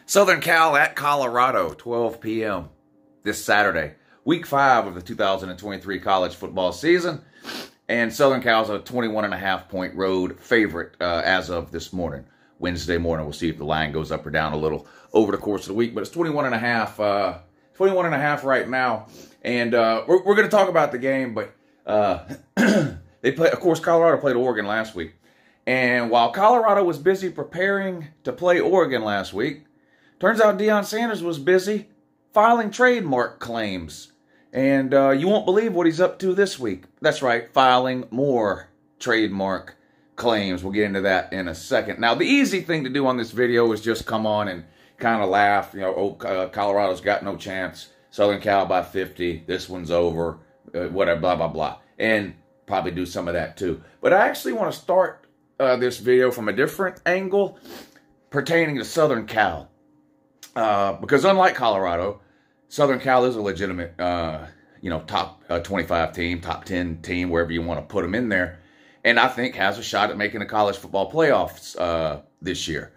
Southern Cal at Colorado, 12 p.m. this Saturday. Week 5 of the 2023 college football season. And Southern Cal's a 21.5-point road favorite as of this morning. Wednesday morning, we'll see if the line goes up or down a little over the course of the week. But it's 21.5 right now. And we're going to talk about the game. But they play. Of course, Colorado played Oregon last week. And while Colorado was busy preparing to play Oregon last week, turns out Deion Sanders was busy filing trademark claims. And you won't believe what he's up to this week. That's right, filing more trademark claims. We'll get into that in a second. Now, the easy thing to do on this video is just come on and kind of laugh. You know, Colorado's got no chance. Southern Cal by 50. This one's over. Whatever, blah, blah, blah. And probably do some of that too. But I actually want to start this video from a different angle pertaining to Southern Cal. Because unlike Colorado, Southern Cal is a legitimate, top 25 team, top 10 team, wherever you want to put them in there. And I think has a shot at making the college football playoffs this year.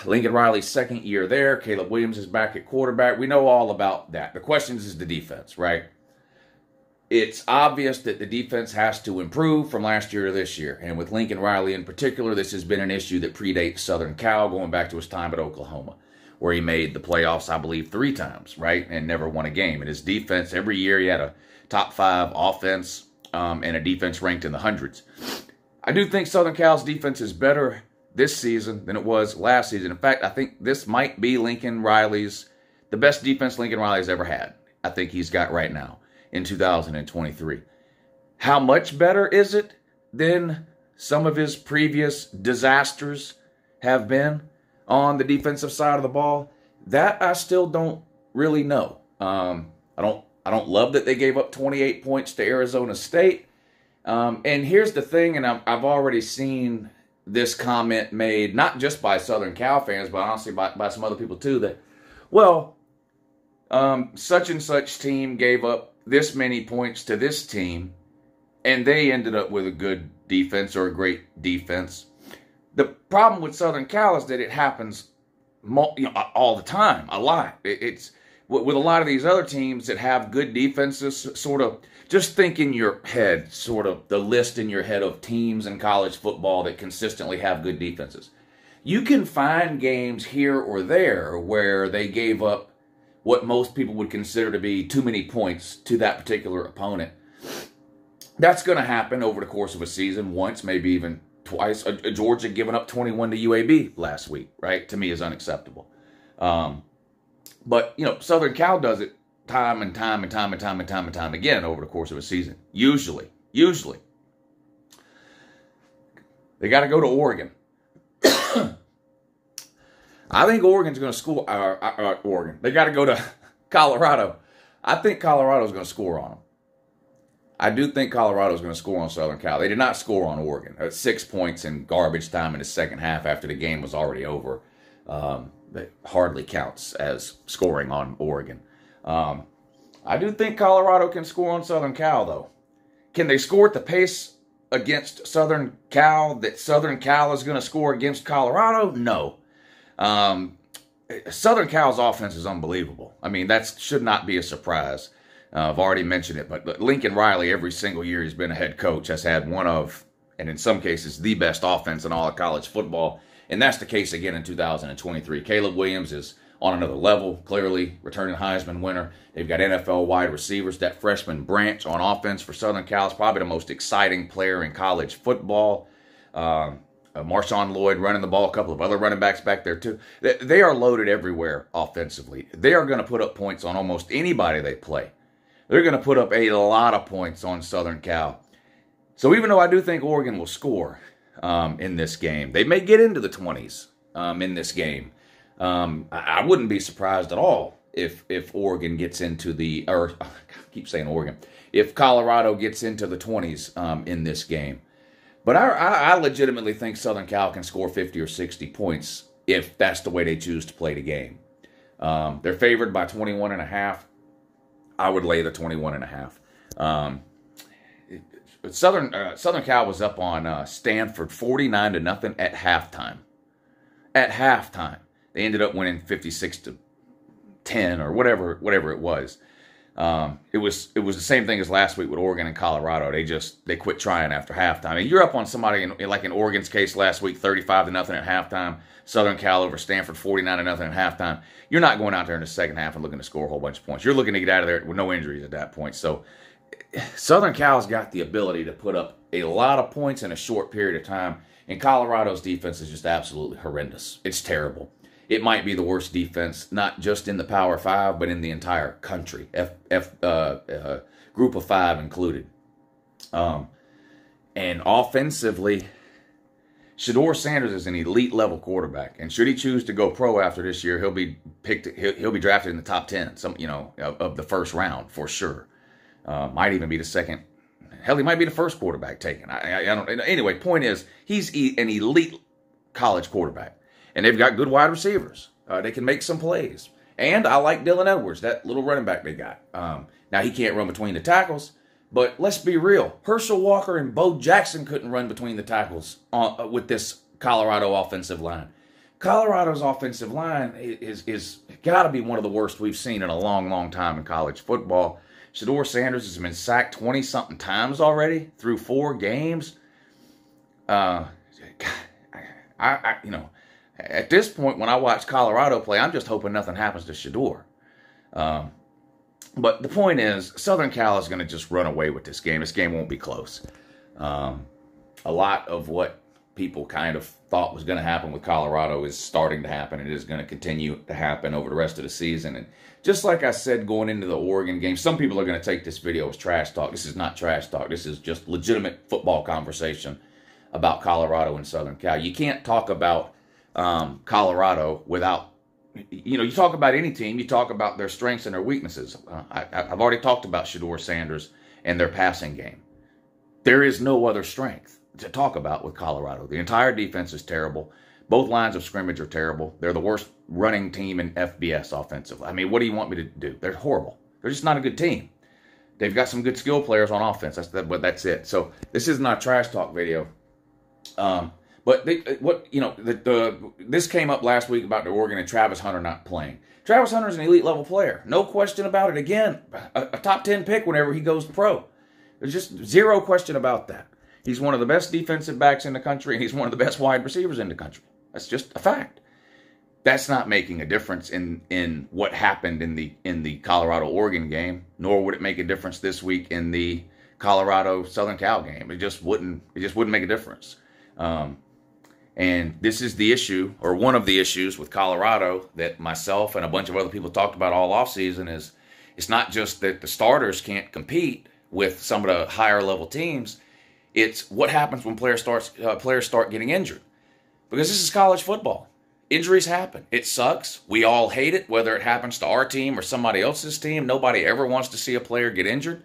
Lincoln Riley's second year there. Caleb Williams is back at quarterback. We know all about that. The question is the defense, right? It's obvious that the defense has to improve from last year to this year. And with Lincoln Riley in particular, this has been an issue that predates Southern Cal going back to his time at Oklahoma, where he made the playoffs, I believe, 3 times, right? And never won a game. And his defense, every year he had a top 5 offense and a defense ranked in the hundreds. I do think Southern Cal's defense is better this season than it was last season. In fact, I think this might be the best defense Lincoln Riley's ever had. I think he's got right now in 2023. How much better is it than some of his previous disasters have been on the defensive side of the ball? That I still don't really know. I don't love that they gave up 28 points to Arizona State. And here's the thing, and I've already seen this comment made, not just by Southern Cal fans, but honestly by some other people too, that, well, such and such team gave up this many points to this team, and they ended up with a good defense or a great defense. The problem with Southern Cal is that it happens all the time, a lot. It's with a lot of these other teams that have good defenses, sort of, just think in your head, sort of the list in your head of teams in college football that consistently have good defenses. You can find games here or there where they gave up what most people would consider to be too many points to that particular opponent. That's going to happen over the course of a season, once, maybe even twice. Georgia giving up 21 to UAB last week, right? To me is unacceptable. But, Southern Cal does it time and time again over the course of a season. Usually. They got to go to Oregon. I think Oregon's going to score. Oregon. They got to go to Colorado. I think Colorado's going to score on them. I do think Colorado's going to score on Southern Cal. They did not score on Oregon. 6 points in garbage time in the second half after the game was already over. That hardly counts as scoring on Oregon. I do think Colorado can score on Southern Cal, though. Can they score at the pace against Southern Cal that Southern Cal is going to score against Colorado? No. Southern Cal's offense is unbelievable. I mean, that should not be a surprise. I've already mentioned it, but Lincoln Riley, every single year he's been a head coach, has had one of, and in some cases, the best offense in all of college football. And that's the case again in 2023. Caleb Williams is on another level, clearly, returning Heisman winner. They've got NFL wide receivers. That freshman branch on offense for Southern Cal is probably the most exciting player in college football. Marshawn Lloyd running the ball, a couple of other running backs back there too. They are loaded everywhere offensively. They are going to put up points on almost anybody they play. They're going to put up a lot of points on Southern Cal. So even though I do think Oregon will score in this game, they may get into the 20s in this game. I wouldn't be surprised at all if Oregon gets into if Colorado gets into the 20s in this game. But I legitimately think Southern Cal can score 50 or 60 points if that's the way they choose to play the game. They're favored by 21.5. I would lay the 21.5. Southern Cal was up on Stanford 49-0 at halftime. They ended up winning 56-10 or whatever it was. It was the same thing as last week with Oregon and Colorado. They quit trying after halftime. And you're up on somebody like in Oregon's case last week, 35-0 at halftime. Southern Cal over Stanford, 49-0 at halftime. You're not going out there in the second half and looking to score a whole bunch of points. You're looking to get out of there with no injuries at that point. So Southern Cal's got the ability to put up a lot of points in a short period of time, and Colorado's defense is just absolutely horrendous. It's terrible. It might be the worst defense, not just in the Power Five, but in the entire country, Group of Five included. And offensively, Shedeur Sanders is an elite level quarterback, and should he choose to go pro after this year, he'll be drafted in the top 10, of the first round for sure. Might even be the second. Hell, he might be the first quarterback taken. I don't. Anyway, point is, he's an elite college quarterback. And they've got good wide receivers. They can make some plays. And I like Dylan Edwards, that little running back they got. Now, he can't run between the tackles. But let's be real. Herschel Walker and Bo Jackson couldn't run between the tackles with this Colorado offensive line. Colorado's offensive line is got to be one of the worst we've seen in a long, long time in college football. Shedeur Sanders has been sacked 20-something times already through 4 games. At this point, when I watch Colorado play, I'm just hoping nothing happens to Shedeur. But the point is, Southern Cal is going to just run away with this game. This game won't be close. A lot of what people kind of thought was going to happen with Colorado is starting to happen. It is going to continue to happen over the rest of the season. And just like I said going into the Oregon game, some people are going to take this video as trash talk. This is not trash talk. This is just legitimate football conversation about Colorado and Southern Cal. You can't talk about Colorado without, you talk about any team, you talk about their strengths and their weaknesses. I've already talked about Shedeur Sanders and their passing game. There is no other strength to talk about with Colorado. The entire defense is terrible. Both lines of scrimmage are terrible. They're the worst running team in FBS offensively. I mean, what do you want me to do? They're horrible. They're just not a good team. They've got some good skill players on offense. But that's it. So this is not a trash talk video. But this came up last week about the Oregon and Travis Hunter not playing. Travis Hunter is an elite level player. No question about it. Again, a top 10 pick whenever he goes pro. There's just zero question about that. He's one of the best defensive backs in the country, and he's one of the best wide receivers in the country. That's just a fact. That's not making a difference in what happened in the Colorado-Oregon game, nor would it make a difference this week in the Colorado-Southern Cal game. It just wouldn't make a difference. And this is the issue, or one of the issues with Colorado that myself and a bunch of other people talked about all offseason is it's not just that the starters can't compete with some of the higher level teams. It's what happens when players start getting injured. Because this is college football. Injuries happen. It sucks. We all hate it, whether it happens to our team or somebody else's team. Nobody ever wants to see a player get injured.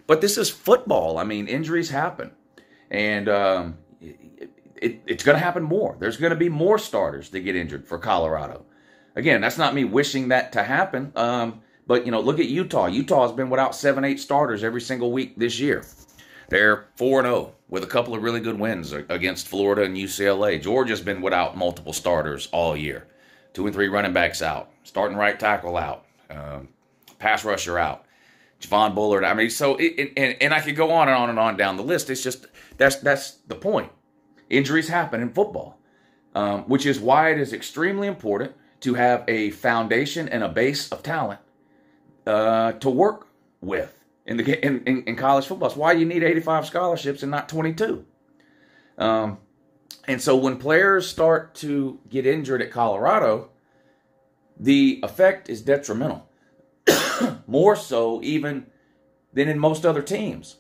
But this is football. I mean, injuries happen. And it's going to happen more. There's going to be more starters that get injured for Colorado. Again, that's not me wishing that to happen. But, look at Utah. Utah has been without 7-8 starters every single week this year. They're 4-0 with a couple of really good wins against Florida and UCLA. Georgia's been without multiple starters all year. 2 and 3 running backs out. Starting right tackle out. Pass rusher out. Javon Bullard. I mean, so, and I could go on and on and on down the list. It's just, that's the point. Injuries happen in football, which is why it is extremely important to have a foundation and a base of talent to work with in college football. It's why you need 85 scholarships and not 22. And so when players start to get injured at Colorado, the effect is detrimental, more so even than in most other teams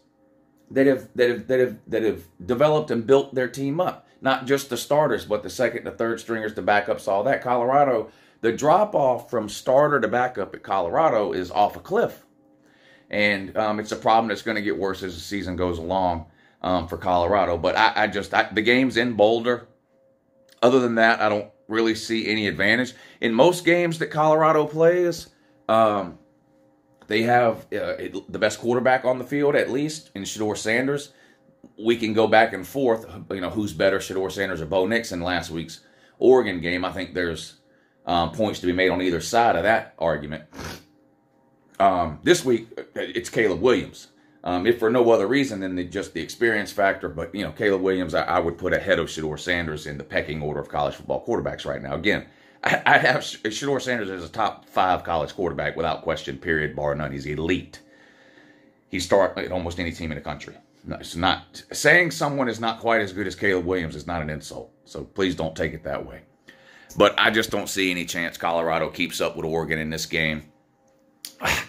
that have developed and built their team up. Not just the starters, but the second, the third stringers, the backups, all that. Colorado, the drop-off from starter to backup at Colorado is off a cliff. And it's a problem that's going to get worse as the season goes along for Colorado. But the game's in Boulder. Other than that, I don't really see any advantage. In most games that Colorado plays, they have the best quarterback on the field, at least, in Shedeur Sanders. We can go back and forth, who's better, Shedeur Sanders or Bo Nix in last week's Oregon game. I think there's points to be made on either side of that argument. This week, it's Caleb Williams. If for no other reason than just the experience factor. But, Caleb Williams, I would put ahead of Shedeur Sanders in the pecking order of college football quarterbacks right now. Again, I have Shedeur Sanders as a top 5 college quarterback without question, period, bar none. He's elite. He starts at almost any team in the country. No, it's not saying someone is not quite as good as Caleb Williams is not an insult. So please don't take it that way. But I just don't see any chance Colorado keeps up with Oregon in this game.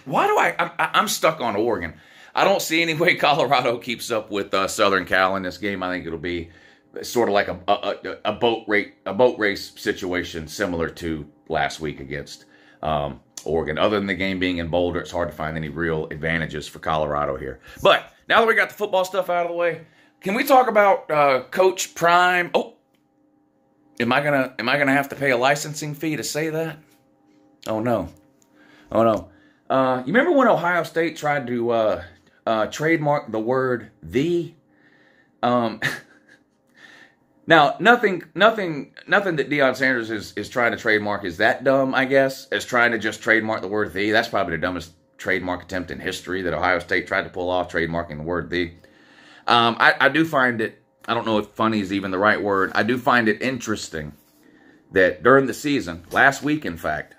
Why do I'm stuck on Oregon. I don't see any way Colorado keeps up with Southern Cal in this game. I think it'll be sort of like a boat race situation similar to last week against Oregon. Other than the game being in Boulder, it's hard to find any real advantages for Colorado here. But now that we got the football stuff out of the way, can we talk about Coach Prime? Oh, am I gonna have to pay a licensing fee to say that? Oh no. You remember when Ohio State tried to trademark the word "the"? Now, nothing that Deion Sanders is trying to trademark is that dumb, I guess, as trying to just trademark the word "the." That's probably the dumbest trademark attempt in history that Ohio State tried to pull off, trademarking the word "the." I do find it, I don't know if funny is even the right word, I do find it interesting that during the season, last week in fact,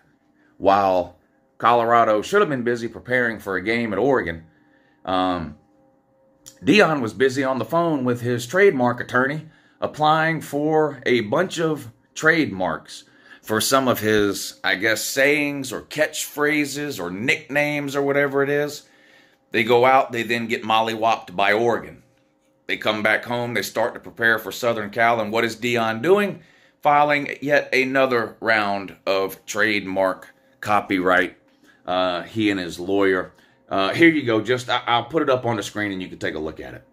while Colorado should have been busy preparing for a game at Oregon, Deion was busy on the phone with his trademark attorney applying for a bunch of trademarks for some of his, I guess, sayings or catchphrases or nicknames or whatever it is. They go out, they then get mollywopped by Oregon. They come back home, they start to prepare for Southern Cal, and what is Deion doing? Filing yet another round of trademark copyright. He and his lawyer. Here you go. I'll put it up on the screen and you can take a look at it.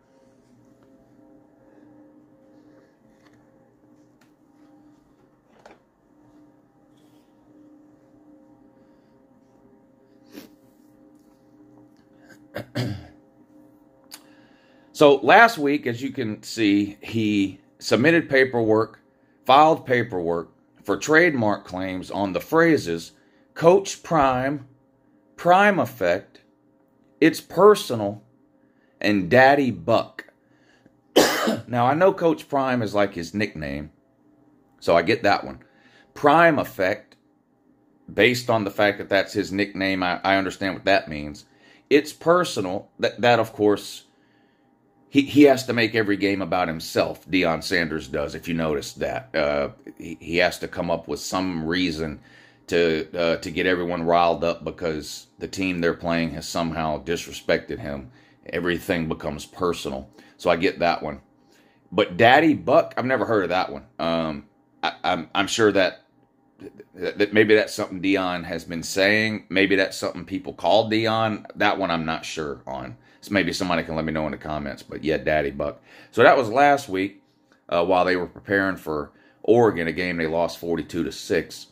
So last week, as you can see, he submitted paperwork, filed paperwork for trademark claims on the phrases Coach Prime, Prime Effect, It's Personal, and Daddy Buck. Now, I know Coach Prime is like his nickname, so I get that one. Prime Effect, based on the fact that that's his nickname, I understand what that means. It's Personal, that of course, he has to make every game about himself. Deion Sanders does, if you notice that. He has to come up with some reason to get everyone riled up because the team they're playing has somehow disrespected him. Everything becomes personal. So I get that one. But Daddy Buck, I've never heard of that one. I'm sure that maybe that's something Deion has been saying. Maybe that's something people call Deion. That one I'm not sure on. So maybe somebody can let me know in the comments. But yeah, Daddy Buck. So that was last week while they were preparing for Oregon, a game they lost 42-6.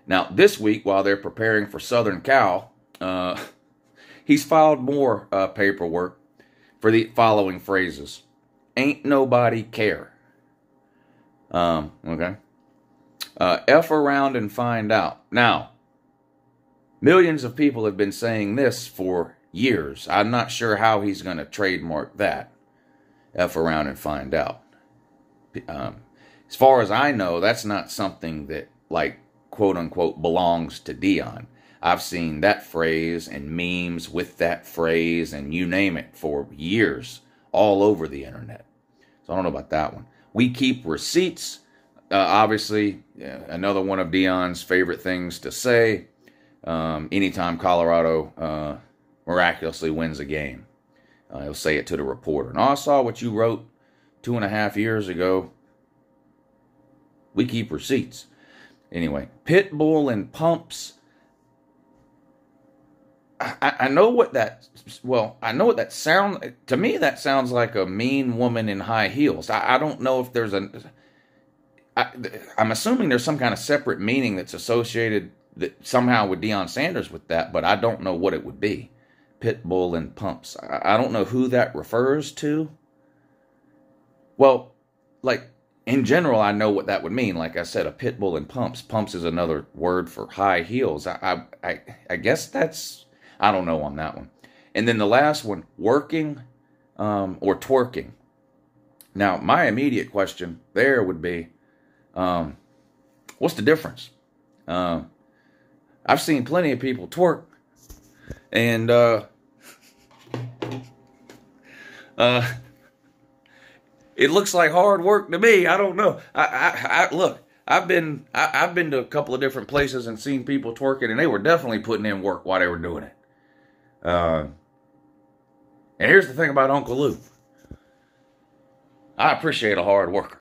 Now, this week, while they're preparing for Southern Cal, he's filed more paperwork for the following phrases. Ain't nobody care. Okay. F around and find out. Now, millions of people have been saying this for years. I'm not sure how he's going to trademark that. F around and find out. As far as I know, that's not something that, like, quote unquote, belongs to Deion. I've seen that phrase and memes with that phrase and you name it for years all over the internet. So I don't know about that one. We keep receipts. Obviously, another one of Deion's favorite things to say anytime Colorado miraculously wins a game. He'll say it to the reporter. Now, I saw what you wrote 2.5 years ago. We keep receipts. Anyway, pit bull and pumps. I know what that, well, I know what that sounds, to me that sounds like a mean woman in high heels. I don't know if there's I'm assuming there's some kind of separate meaning that's associated that somehow with Deion Sanders with that, but I don't know what it would be. Pit bull and pumps. I don't know who that refers to. Well, like in general, I know what that would mean. Like I said, a pit bull and pumps. Pumps is another word for high heels. I guess that's, I don't know on that one. And then the last one, working or twerking. Now, my immediate question there would be, what's the difference? I've seen plenty of people twerk, and it looks like hard work to me. I don't know. Look, I've been to a couple of different places and seen people twerking, and they were definitely putting in work while they were doing it. And here's the thing about Uncle Lou. I appreciate a hard worker.